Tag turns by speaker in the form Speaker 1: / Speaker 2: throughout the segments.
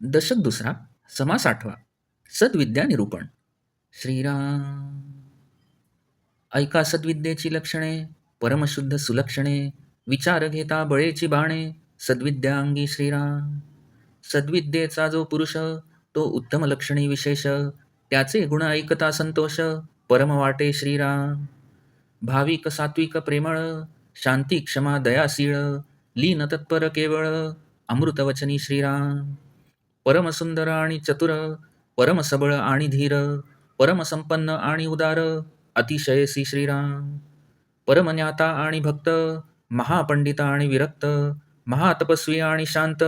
Speaker 1: दशक दुसरा, समास आठवा. सद्विद्या निरूपण. श्रीराम. ऐका सद्विद्येची लक्षणे, परमशुद्ध सुलक्षणे, विचार घेता बळेची बाणे, सद्विद्या अंगी श्रीराम. सद्विद्येचा जो पुरुष, तो उत्तम लक्षणी विशेष, त्याचे गुण ऐकता संतोष, परम वाटे श्रीराम. भाविक सात्विक प्रेमळ, शांती क्षमा दयाशीळ, लीन तत्पर केवळ, अमृतवचनी श्रीराम. परमसुंदर आणि चतुर, परमसबळ आणि धीर, परमसंपन्न आणि उदार, अतिशयसी श्रीराम. परमज्ञाता आणि भक्त, महापंडित आणि विरक्त, महातपस्वी आणि शांत,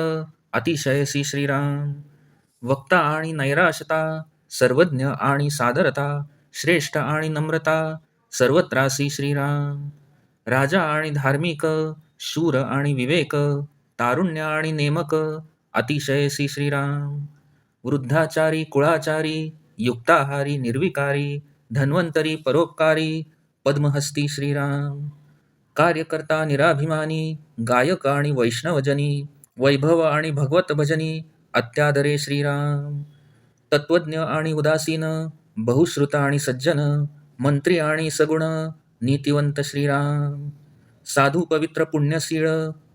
Speaker 1: अतिशयसी श्रीराम. वक्ता आणि नैराश्यता, सर्वज्ञ आणि सादरता, श्रेष्ठ आणि नम्रता, सर्वत्रासी श्रीराम. राजा आणि धार्मिक, शूर आणि विवेक, तारुण्य आणि नेमक, अतिशयसी श्रीराम. वृद्धाचारी कुळाचारी, युक्ताहारी निर्विकारी, धन्वंतरी परोपकारी, पद्महस्ती श्रीराम. कार्यकर्ता निराभिमानी, गायक आणि वैष्णवजनी, वैभव आणि भगवत भजनी, अत्यादरे श्रीराम. तत्वज्ञ आणि उदासीन, बहुश्रुत आणि सज्जन, मंत्री आणि सगुण, नीतिवंत श्रीराम. साधू पवित्र पुण्यशीळ,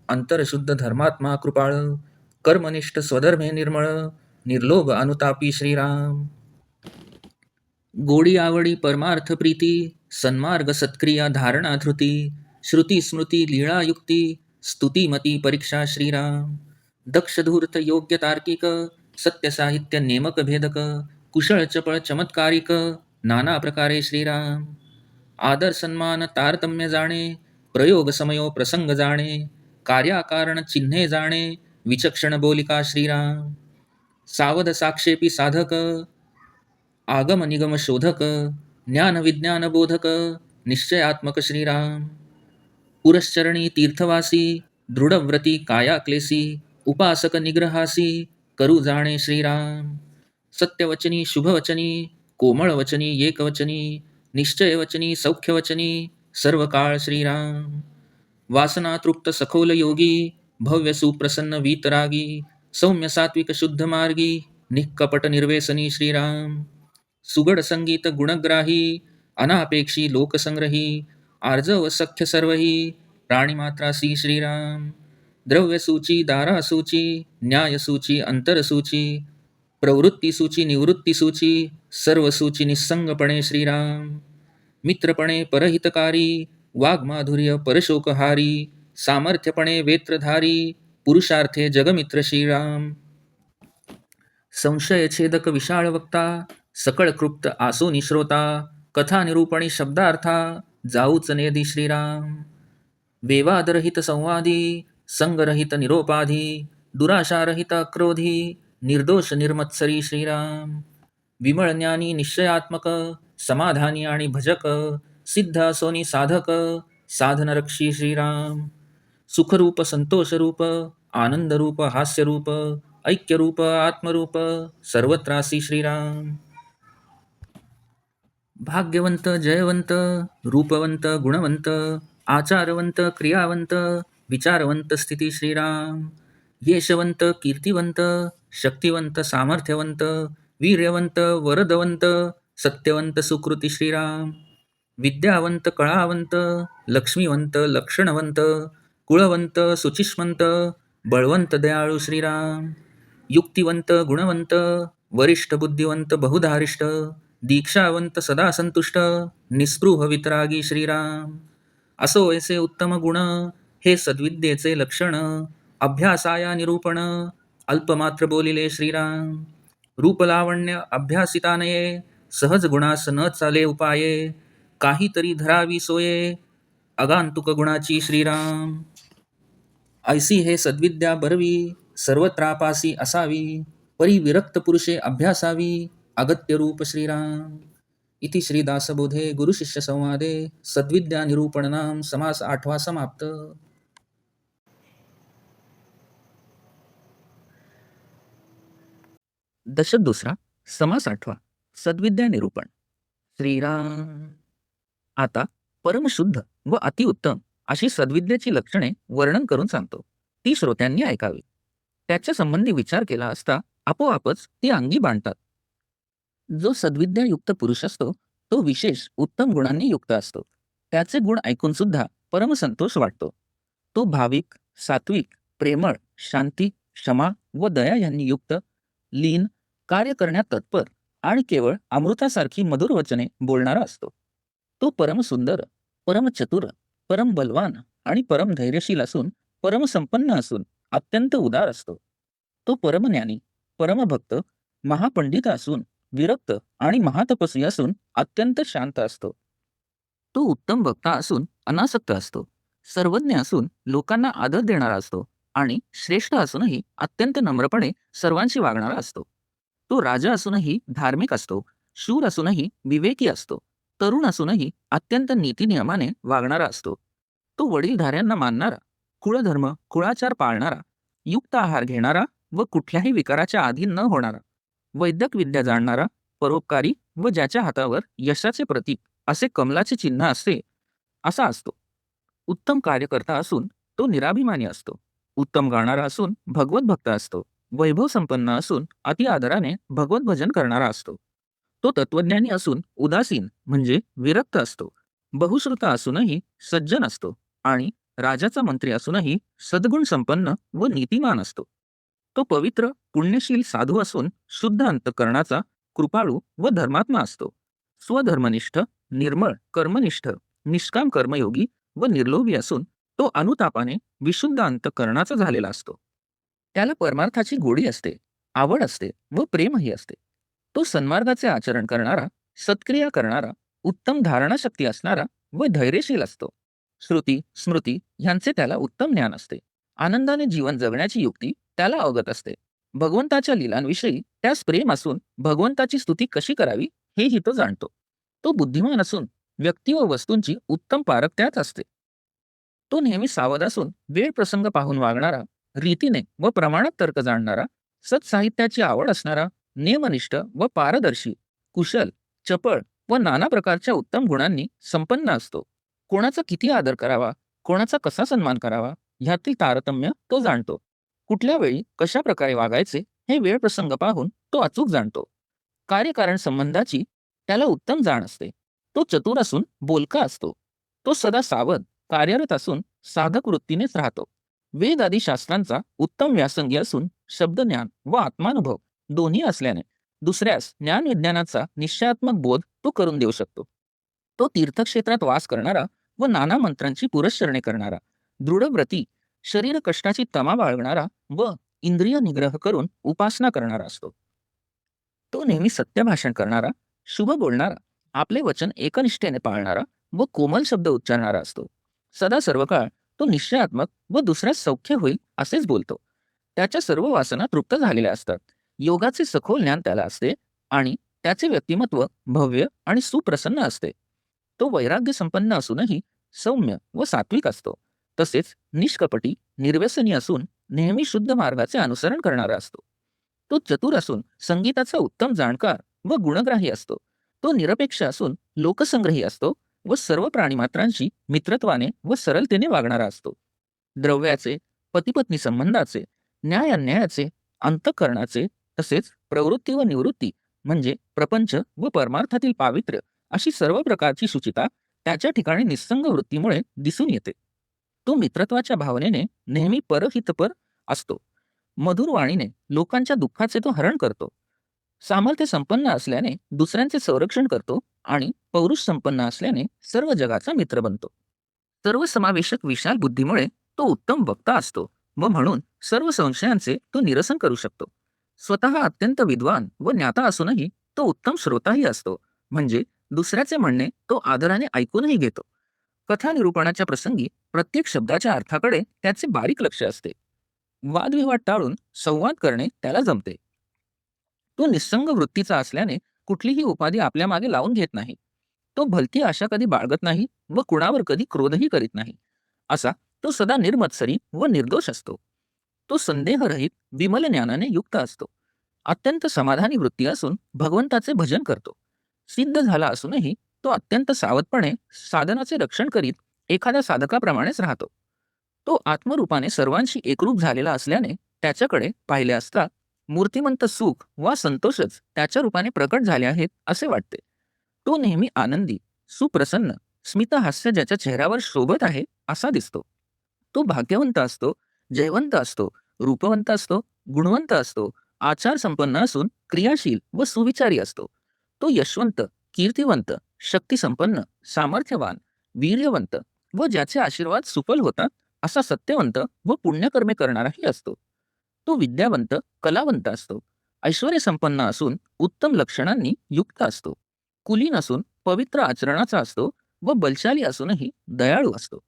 Speaker 1: अंतरशुद्ध धर्मात्मा कृपाळ, कर्मनिष्ठ स्वधर्मे निर्मळ, निर्लोभ अनुतापी श्रीराम. गोडी आवडी परमार्थ प्रीती, सन्मार्ग सत्क्रिया धारणा धृती, श्रुती स्मृती लीळा युक्ती, स्तुतीमती परीक्षा श्रीराम. दक्ष धूर्त योग्य तार्किक, सत्य साहित्य नेमक भेदक, कुशळ चपळ चमत्कारिक, नाना प्रकारे श्रीराम. आदर सन्मान तारतम्य जाणे, प्रयोग समयो प्रसंग जाणे, कार्याकारण चिन्हे जाणे, विचक्षण बोलिका श्रीराम. सावध साक्षेपी साधक, आगम निगम शोधक, ज्ञान विज्ञान बोधक, निश्चयात्मक श्रीराम. पुरश्चरणी तीर्थवासी, दृढव्रती कायाक्लेसी, उपासक निग्रहासी, करू जाणे श्रीराम. सत्यवचनी शुभवचनी, कोमळवचनी एकवचनी, निश्चयवचनी सौख्यवचनी, सर्व काळ श्रीराम. वासना तृप्त सखोल योगी, भव्य सुप्रसन्न वीतरागी, सौम्य सात्विक शुद्ध मार्गी, निष्कपट निर्वेसनी श्रीराम. सुगड संगीत गुणग्राही, अनापेक्षी लोकसंग्रही, आर्जव सख्य सर्वही, प्राणीमात्रासी श्रीराम. द्रव्यसूची दारासूची, न्यायसूची अंतरसूची, प्रवृत्तीसूची निवृत्तीसूची, सर्वसूची निस्संगपणे श्रीराम. मित्रपणे परहितकारी, वाग्माधुर्य परशोकहारी, सामर्थ्यपणे वेत्रधारी, पुरुषार्थे जगमित्र श्रीराम. संशयछेदक विशाळ वक्ता, सकळ कृप्त आसोनी श्रोता, कथा निरूपणी शब्दार्था, जाऊच नेदी श्रीराम. वेवादरहित संवादी, संगरहित निरोपाधी, दुराशारहित अक्रोधी, निर्दोष निर्मत्सरी श्रीराम. विमळ ज्ञानी निश्चयात्मक, समाधानी आणि भजक, सिद्ध असोनी साधक, साधनरक्षी श्रीराम. सुखरूप संतोषरूप, आनंदरूप हास्यरूप, ऐक्यरूप आत्मरूप, सर्वत्रासी श्रीराम. भाग्यवंत जयवंत, रूपवंत गुणवंत, आचारवंत क्रियावंत, विचारवंत स्थिती श्रीराम. यशवंत कीर्तिवंत, शक्तिवंत सामर्थ्यवंत, वीर्यवंत वरदवंत, सत्यवंत सुकृती श्रीराम. विद्यावंत कळावंत, लक्ष्मीवंत लक्षणवंत, कुळवंत सुचिष्मंत, बळवंत दयाळू श्रीराम. युक्तिवंत गुणवंत, वरिष्ठ बुद्धिवंत बहुधारिष्ट, दीक्षावंत सदा संतुष्ट, निस्पृह वितरागी श्रीराम. असो ऐसे उत्तम गुण, हे सद्विद्येचे लक्षण, अभ्यासाया निरूपण, अल्पमात्र बोलिले श्रीराम. रूपलावण्य अभ्यासिता नये, सहज गुणास न चाले उपाये, काहीतरी धरावी सोये, अगांतुक गुणाची श्रीराम. ऐसी हे सद्विद्या बरवी, सर्वत्रापासी असावी, परी विरक्त पुरुषे अभ्यासावी, अगत्य रूप श्रीराम. इति श्रीदासबोधे गुरुशिष्य संवादे सद्विद्या निरूपण नाम समास आठवा समाप्त. दशक दुसरा, समास आठवा. सद्विद्या निरूपण. श्रीराम. आता परमशुद्ध व अतिउत्तम अशी सद्विद्येची लक्षणे वर्णन करून सांगतो, ती श्रोत्यांनी ऐकावी. त्याच्या संबंधी विचार केला असता आपोआपच ती अंगी बाणतात. जो सद्विद्यायुक्त पुरुष असतो तो विशेष उत्तम गुणांनी युक्त असतो. त्याचे गुण ऐकून सुद्धा परमसंतोष वाटतो. तो भाविक, सात्विक, प्रेमळ, शांती, क्षमा व दया यांनी युक्त, लीन, कार्य करण्यात तत्पर आणि केवळ अमृतासारखी मधुर वचने बोलणारा असतो. तो परमसुंदर, परमचतुर, परम बलवान आणि परम धैर्यशील असून, परमसंपन्न असून अत्यंत उदार असतो. तो परमज्ञानी, परमभक्त, महापंडित असून विरक्त आणि महातपस्वी असून अत्यंत शांत असतो. तो उत्तम वक्ता असून अनासक्त असतो. सर्वज्ञ असून लोकांना आदर देणारा असतो आणि श्रेष्ठ असूनही अत्यंत नम्रपणे सर्वांशी वागणारा असतो. तो राजा असूनही धार्मिक असतो. शूर असूनही विवेकी असतो. तरुण असूनही अत्यंत नीतिनियमाने वागणारा असतो. तो वडीलधाऱ्यांना मानणारा, कुळधर्म कुळाचार पाळणारा, युक्त आहार घेणारा व कुठल्याही विकाराच्या अधीन न होणारा, वैद्यक विद्या जाणणारा, परोपकारी व ज्याच्या हातावर यशाचे प्रतीक असे कमलाचे चिन्ह असते असा असतो. उत्तम कार्यकर्ता असून तो निराभिमानी असतो. उत्तम गाणारा असून भगवत भक्त असतो. वैभव संपन्न असून अति आदराने भगवत भजन करणारा असतो. तो तत्वज्ञानी असून उदासीन म्हणजे विरक्त असतो. बहुश्रुता असूनही सज्जन असतो आणि राजाचा मंत्री असूनही सद्गुण संपन्न व नीतिमान असतो. तो पवित्र पुण्यशील साधू असून शुद्ध अंतःकरणाचा, कृपाळू व धर्मात्मा असतो. स्वधर्मनिष्ठ, निर्मळ, कर्मनिष्ठ, निष्काम कर्मयोगी व निर्लोभी असून तो अनुतापाने विशुद्ध अंतःकरणाचा झालेला असतो. त्याला परमार्थाची गोडी असते, आवड असते व प्रेमही असते. तो सन्मार्गाचे आचरण करणारा, सत्क्रिया करणारा, उत्तम धारणाशक्ती असणारा व धैर्यशील असतो. श्रुती स्मृती ह्यांचे त्याला उत्तम ज्ञान असते. आनंदाने जीवन जगण्याची युक्ती त्याला अवगत असते. भगवंताच्या लीलांविषयी त्यास प्रेम असून भगवंताची स्तुती कशी करावी हेही तो जाणतो. तो बुद्धिमान असून व्यक्ती व वस्तूंची उत्तम पारख त्यात असते. तो नेहमी सावध असून वेळ प्रसंग पाहून वागणारा, रीतीने व प्रमाणात तर्क जाणणारा, सत्साहित्याची आवड असणारा, नियमनिष्ठ व पारदर्शी, कुशल, चपळ व नाना प्रकारच्या उत्तम गुणांनी संपन्न असतो. कोणाचा किती आदर करावा, कोणाचा कसा सन्मान करावा ह्यातील तारतम्य तो जाणतो. कुठल्या वेळी कशा प्रकारे वागायचे हे वेळ प्रसंग पाहून तो अचूक जाणतो. कार्यकारण संबंधाची त्याला उत्तम जाण असते. तो चतुर असून बोलका असतो. तो सदा सावध, कार्यरत असून साधक वृत्तीनेच राहतो. वेद आदी शास्त्रांचा उत्तम व्यासंगी असून शब्दज्ञान व आत्मानुभव दोन्ही असल्याने दुसऱ्यास ज्ञान विज्ञानाचा निश्चयात्मक बोध तो करून देऊ शकतो. तो तीर्थक्षेत्रात वास करणारा व नाना मंत्रांची पुरश्चरणे करणारा, दृढव्रती, शरीर कष्टाची तमा बाळगणारा व इंद्रिय निग्रह करून उपासना करणारा असतो. तो नेहमी सत्य भाषण करणारा, शुभ बोलणारा, आपले वचन एकनिष्ठेने पाळणारा व कोमल शब्द उच्चारणारा असतो. सदा सर्व काळ तो निश्चयात्मक व दुसऱ्यास सौख्य होईल असेच बोलतो. त्याच्या सर्व वासना तृप्त झालेल्या असतात. योगाचे सखोल ज्ञान त्याला असते आणि त्याचे व्यक्तिमत्व भव्य आणि सुप्रसन्न असते. तो वैराग्य संपन्न असूनही सौम्य व सात्विक असतो. तसेच निष्कपटी, निर्व्यसनी असून नेहमी शुद्ध मार्गाचे अनुसरण करणारा असतो. तो चतुर असून संगीताचा उत्तम जाणकार व गुणग्राही असतो. तो निरपेक्ष असून लोकसंग्रही असतो व सर्व प्राणीमात्रांशी मित्रत्वाने व सरलतेने वागणारा असतो. द्रव्याचे, पतिपत्नी संबंधाचे, न्याय अन्यायाचे, अंतःकरणाचे तसेच प्रवृत्ती व निवृत्ती म्हणजे प्रपंच व परमार्थातील पावित्र्य अशी सर्व प्रकारची शुचिता त्याच्या ठिकाणी निस्संग वृत्तीमुळे दिसून येते. तो मित्रत्वाच्या भावनेने नेहमी परहितपर असतो. मधुर वाणीने लोकांच्या दुःखाचे तो हरण करतो. सामर्थ्य संपन्न असल्याने दुसऱ्यांचे संरक्षण करतो आणि पौरुष संपन्न असल्याने सर्व जगाचा मित्र बनतो. सर्व समावेशक विशाल बुद्धीमुळे तो उत्तम वक्ता असतो व म्हणून सर्व संशयांचे तो निरसन करू शकतो. स्वतः अत्यंत विद्वान व ज्ञाता असूनही तो उत्तम श्रोताही असतो. म्हणजे दुसऱ्याचे म्हणणे तो आदराने ऐकूनही घेतो. कथा निरूपणाच्या प्रसंगी प्रत्येक शब्दाच्या अर्थाकडे त्याचे बारीक लक्ष असते. वादविवाद टाळून संवाद करणे त्याला जमते. तो निस्संग वृत्तीचा असल्याने कुठलीही उपाधी आपल्या मागे लावून घेत नाही. तो भलती आशा कधी बाळगत नाही व कुणावर कधी क्रोधही करीत नाही. असा तो सदा निर्मत्सरी व निर्दोष असतो. तो संदेहरहित विमल ज्ञानाने युक्त असतो. अत्यंत समाधानी वृत्ती असून भगवंताचे भजन करतो. सिद्ध झाला असूनही तो अत्यंत सावधपणे साधनाचे रक्षण करीत एखाद्या साधकाप्रमाणेच राहतो. तो आत्मरूपाने सर्वांशी एकरूप झालेला असल्याने त्याच्याकडे पाहिले असता मूर्तिमंत सुख वा संतोषच त्याच्या रूपाने प्रकट झाले आहेत असे वाटते. तो नेहमी आनंदी, सुप्रसन्न, स्मितहास्य ज्याच्या चेहऱ्यावर शोभत आहे असा दिसतो. तो भाग्यवंत असतो, जयवंत असतो, रूपवंत असतो, गुणवंत असतो, आचारसंपन्न असून क्रियाशील व सुविचारी असतो. तो यशवंत, कीर्तिवंत, शक्तिसंपन्न, सामर्थ्यवान, वीर्यवंत व ज्याचे आशीर्वाद सुफल होतात असा सत्यवंत व पुण्यकर्मे करणाराही असतो. तो विद्यावंत, कलावंत असतो, ऐश्वर्यसंपन्न असून उत्तम लक्षणांनी युक्त असतो, कुलीन असून पवित्र आचरणाचा असतो व बलशाली असूनही दयाळू असतो.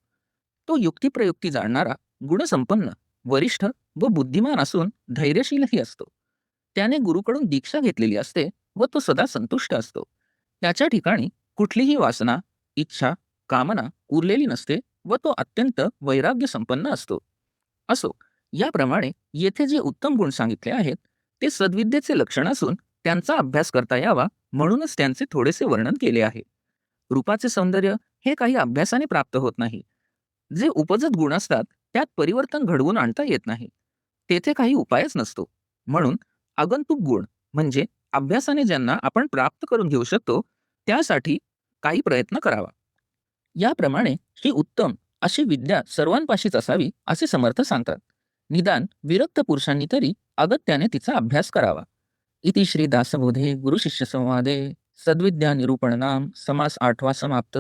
Speaker 1: तो युक्तिप्रयुक्ती जाणणारा, गुणसंपन्न, वरिष्ठ व बुद्धिमान असून धैर्यशीलही असतो. त्याने गुरुकडून दीक्षा घेतलेली असते व तो सदा संतुष्ट असतो. त्याच्या ठिकाणी कुठलीही वासना, इच्छा, कामना उरलेली नसते व तो अत्यंत वैराग्य संपन्न असतो. असो, याप्रमाणे येथे जे उत्तम गुण सांगितले आहेत ते सद्विद्येचे लक्षण असून त्यांचा अभ्यास करता यावा म्हणूनच त्यांचे थोडेसे वर्णन केले आहे. रूपाचे सौंदर्य हे काही अभ्यासाने प्राप्त होत नाही. जे उपजत गुण असतात त्यात परिवर्तन घडवून आणता येत नाही. तेथे काही उपायच नसतो. म्हणून आगंतुक गुण म्हणजे अभ्यासाने ज्यांना आपण प्राप्त करून घेऊ शकतो त्यासाठी काही प्रयत्न करावा. याप्रमाणे ही उत्तम अशी विद्या सर्वांपाशीच असावी असे समर्थ सांगतात. निदान विरक्त पुरुषांनी तरी अगत्याने तिचा अभ्यास करावा. इति श्री दासबोधे गुरुशिष्य संवादे सद्विद्या निरूपण नाम समास 8वा समाप्त.